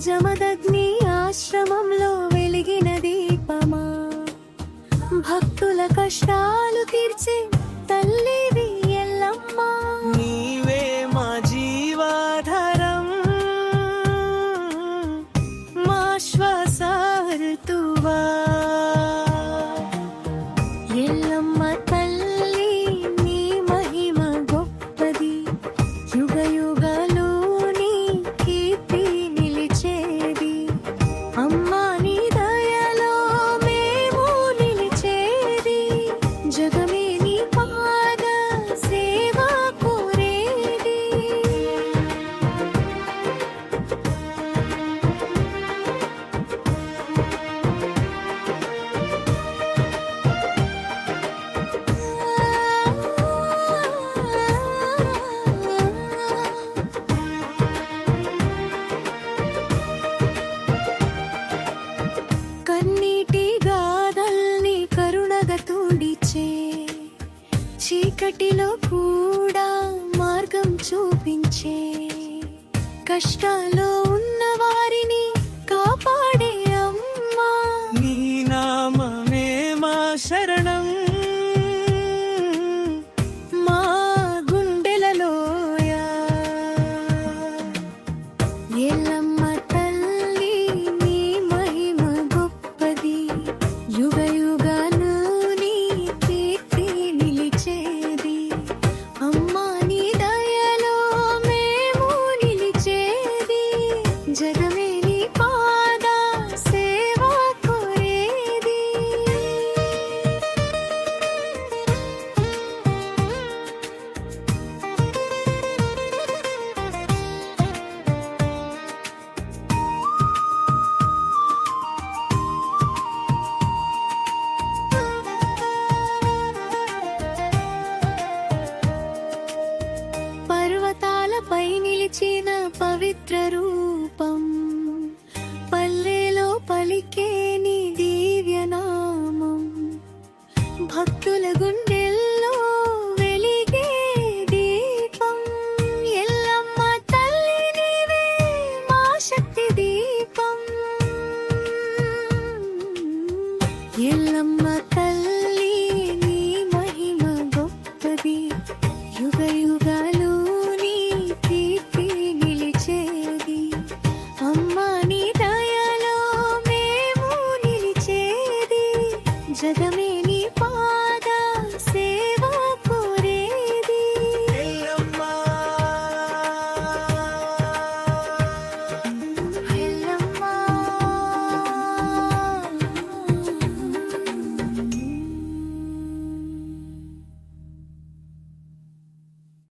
జమదగ్ని ఆశ్రమంలో వెలిగిన దీపమా, భక్తుల కష్టాలు తీర్చే తల్లివి ఎల్లమ్మ. నీవే మా జీవాధారం, మా శ్వాస ఋతువా. ఎల్లమ్మ తల్లి నీ మహిమ గొప్పది, యుగ యుగాలు నీ కీర్తి నిలిచేది. అమ్మా నీ దయలో మేము నిలిచేది, జగమే నీ పాద సేవ కోరేది. కన్నీటి గాథల్ని కరుణగా తుడిచే, చీకటిలో కూడా మార్గం చూపించే, కష్టాల్లో ఉన్న వారిని కాపాడే అమ్మా. నీ నామమే మా శరణం, మా గుండెలలోయ ఎల్లమ్మ తల్లి నీ మహిమ గొప్పది, యుగ యుగాలు నీ కీర్తి నిలిచేది. అమ్మా నీ దయలో మేము నిలిచేది, జగమే నీ పాద సేవ కోరేది. పర్వతాలపై నిలిచిన పవిత్ర రూపం, పల్లెలో పలికే నీ దివ్యనామం, భక్తుల గుండెల్లో వెలిగే దీపం. ఎల్లమ్మ తల్లి నీవే మా శక్తి దీపం, ఎల్లమ్మ తల్లి నీ మహిమ గొప్పది, యుగ యుగాలు